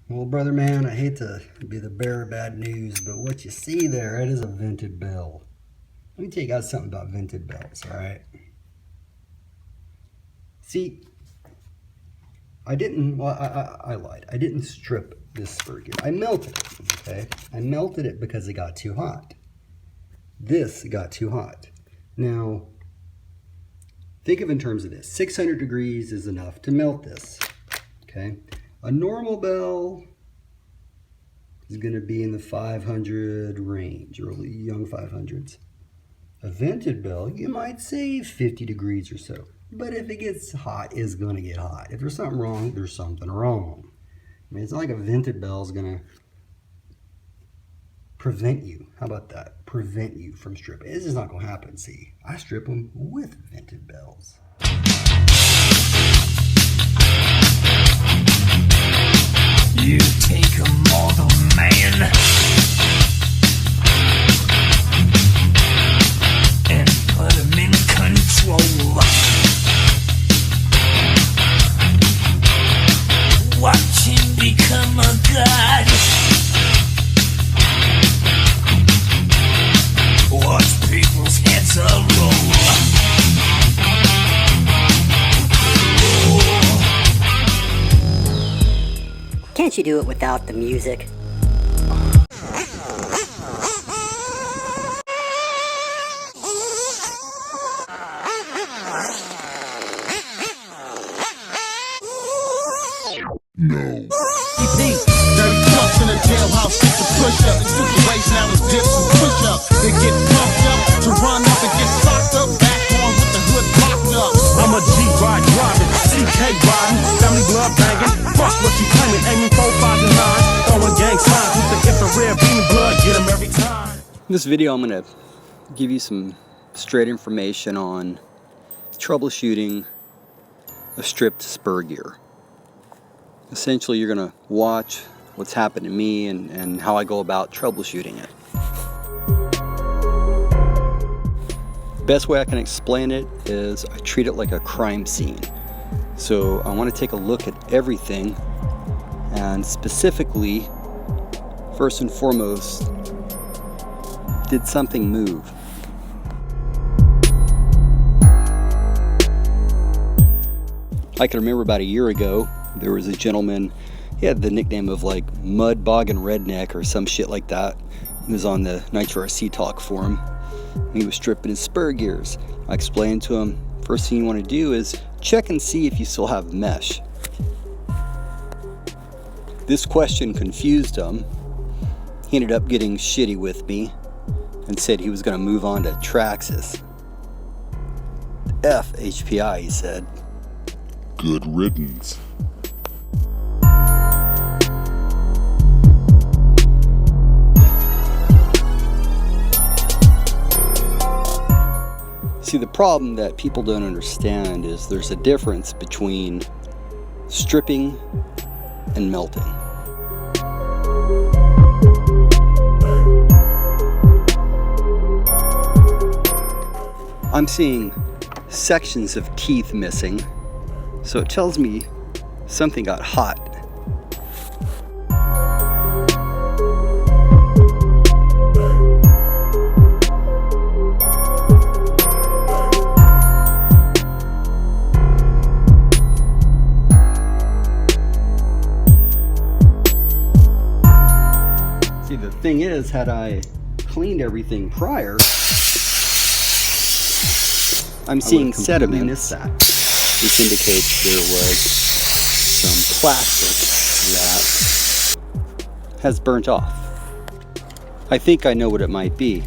Well, brother man, I hate to be the bearer of bad news, but what you see there, it is a vented bell. Let me tell you guys something about vented bells, all right? See, I lied. I didn't strip this spur gear. I melted it, okay? I melted it because it got too hot. This got too hot. Now, think of it in terms of this. 600 degrees is enough to melt this, okay? A normal bell is going to be in the 500 range, early young 500s. A vented bell, you might say 50 degrees or so. But if it gets hot, it's going to get hot. If there's something wrong, there's something wrong. I mean, it's not like a vented bell is going to prevent you. How about that? Prevent you from stripping. This is not going to happen. See, I strip them with vented bells. You take a mortal man and put him in control. Watch him become a god. Watch people's heads roll. Can't you do it without the music? No. Dirty trucks in a jailhouse, get the push up. They took the race, now it's dips and push up. They get pumped up to run up and get socked up. Back on with the hood locked up. I'm a G-Ride driving, CK riding, family blood banging. Fuck what you claiming, aiming 4, 5, and 9. Throwing gang signs with the infrared beam blood, get them every time. In this video, I'm going to give you some straight information on troubleshooting a stripped spur gear. Essentially, you're going to watch what's happened to me and how I go about troubleshooting it. The best way I can explain it is I treat it like a crime scene. So I want to take a look at everything, and specifically, first and foremost, did something move? I can remember about a year ago, there was a gentleman, he had the nickname of like Mud Boggin Redneck or some shit like that. He was on the Nitro RC Talk forum. He was stripping his spur gears. I explained to him, first thing you want to do is check and see if you still have mesh. This question confused him. He ended up getting shitty with me and said he was going to move on to Traxxas. F HPI, he said. Good riddance. See, the problem that people don't understand is there's a difference between stripping and melting. I'm seeing sections of teeth missing, so it tells me something got hot. See, the thing is, had I cleaned everything prior, I'm seeing sediments. This indicates there was some plastic that has burnt off. I think I know what it might be.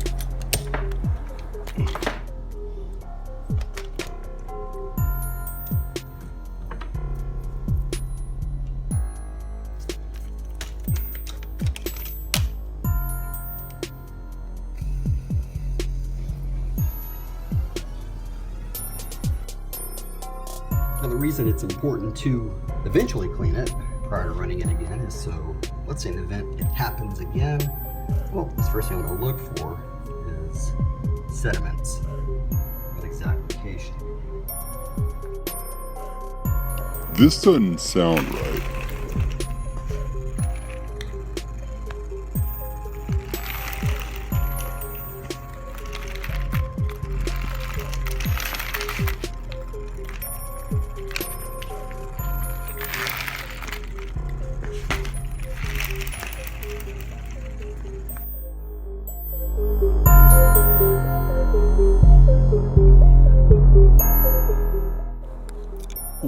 Now, the reason it's important to eventually clean it prior to running it again is so, let's say in the event it happens again, well, the first thing I'm going to look for is sediments. What exact location? This doesn't sound right.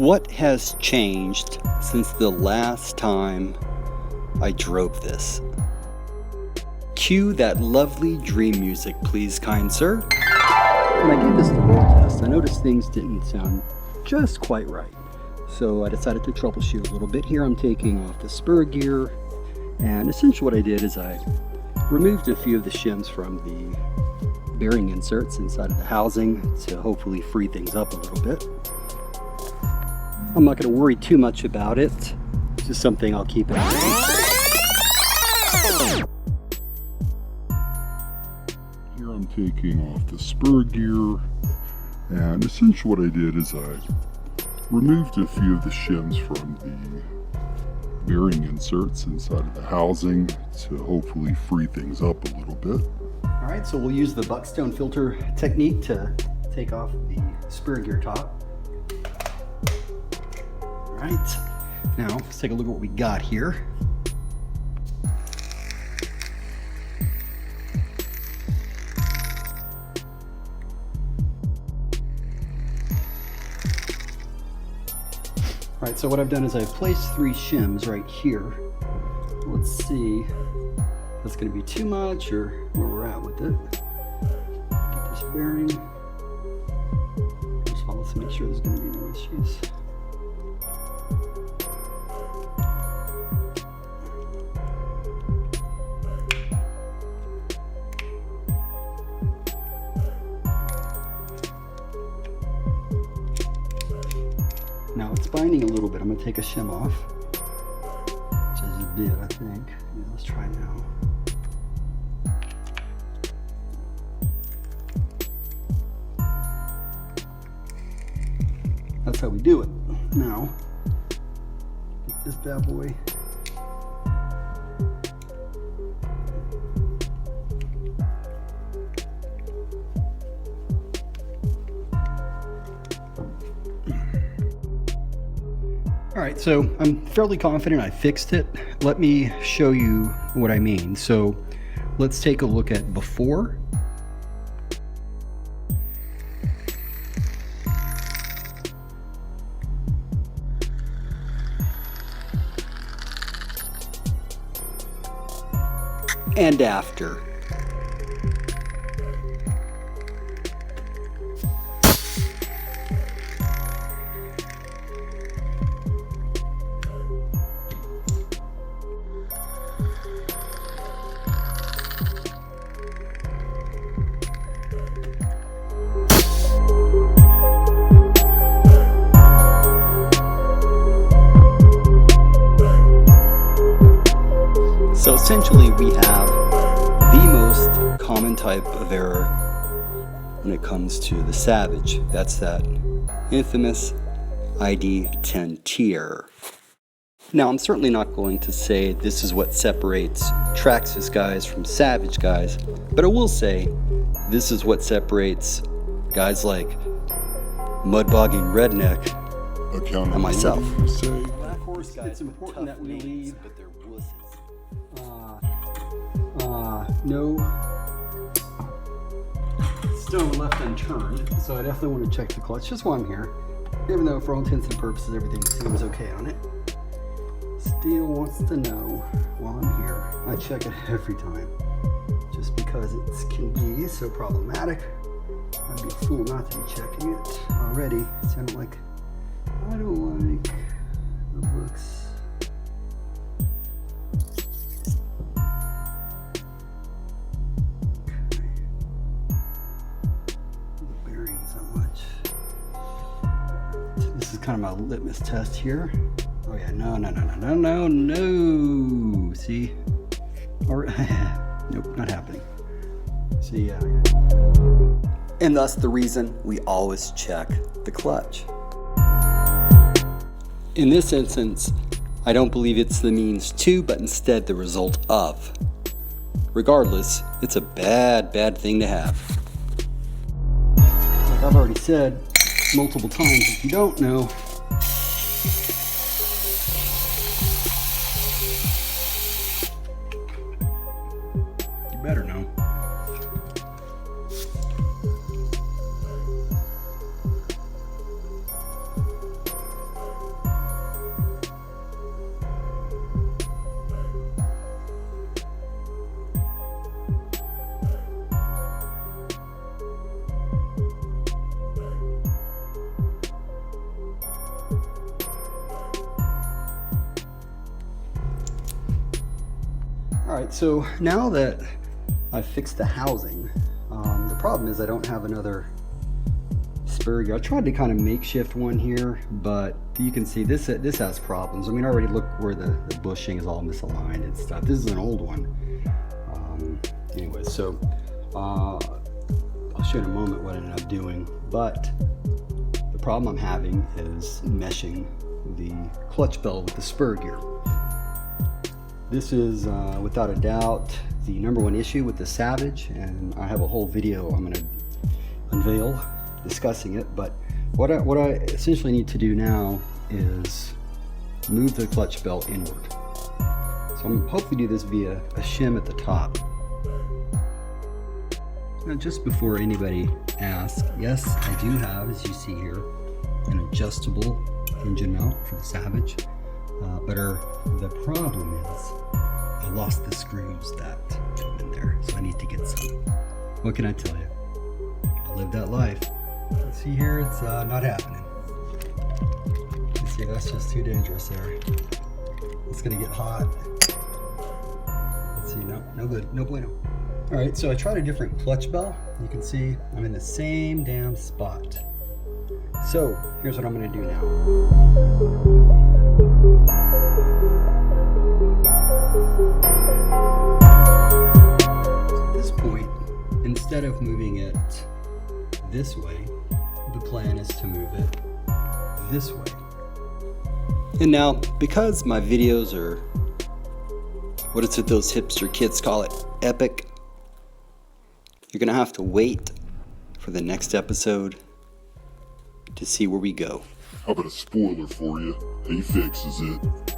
What has changed since the last time I drove this? Cue that lovely dream music, please, kind sir. When I gave this the roll test, I noticed things didn't sound just quite right. So I decided to troubleshoot a little bit. Here I'm taking off the spur gear, and essentially what I did is I removed a few of the shims from the bearing inserts inside of the housing to hopefully free things up a little bit. I'm not going to worry too much about it. It's just something I'll keep an eye on. Here I'm taking off the spur gear, and essentially what I did is I removed a few of the shims from the bearing inserts inside of the housing to hopefully free things up a little bit. All right, so we'll use the buckstone filter technique to take off the spur gear top. All right, now let's take a look at what we got here. All right, so what I've done is I've placed 3 shims right here. Let's see if that's going to be too much or where we're at with it. Get this bearing. First of all, let's make sure there's going to be no issues. Now it's binding a little bit. I'm going to take a shim off, which I just did, I think. Yeah, let's try now. That's how we do it. Now, get this bad boy. All right, so I'm fairly confident I fixed it. Let me show you what I mean. So let's take a look at before. And after. So essentially we have the most common type of error when it comes to the Savage. That's that infamous ID10T error. Now I'm certainly not going to say this is what separates Traxxas guys from Savage guys, but I will say this is what separates guys like Mudbogging Redneck and myself. Of course, it's important that we leave. No stone left unturned, so I definitely want to check the clutch just while I'm here, even though for all intents and purposes everything seems okay on it. Still wants to know while I'm here. I check it every time, just because it can be so problematic. I'd be a fool not to be checking it already. It's kind of like, I don't like the looks. Kind of my litmus test here. Oh yeah, no. See? Or nope, not happening. See, yeah. And thus the reason we always check the clutch. In this instance, I don't believe it's the means to, but instead the result of. Regardless, it's a bad thing to have. Like I've already said multiple times, if you don't know, you better know. Alright, so now that I've fixed the housing, the problem is I don't have another spur gear. I tried to kind of makeshift one here, but you can see this has problems. I mean, already look where the bushing is all misaligned and stuff. This is an old one. Anyway, so I'll show you in a moment what I ended up doing, but the problem I'm having is meshing the clutch bell with the spur gear. This is without a doubt the #1 issue with the Savage, and I have a whole video I'm going to unveil discussing it. But what I essentially need to do now is move the clutch bell inward. So I'm hopefully do this via a shim at the top. Now, just before anybody asks, yes, I do have, as you see here, an adjustable engine mount for the Savage. But the problem is I lost the screws that come in there, so I need to get some. What can I tell you? I lived that life. Let's see here, it's not happening. Let's see, that's just too dangerous there. It's gonna get hot. Let's see, no good, no bueno. All right, so I tried a different clutch bell. You can see I'm in the same damn spot. So here's what I'm gonna do now. At this point, instead of moving it this way, the plan is to move it this way. And now, because my videos are, what is it those hipster kids call it, epic, you're gonna have to wait for the next episode to see where we go. How about a spoiler for you? He fixes it.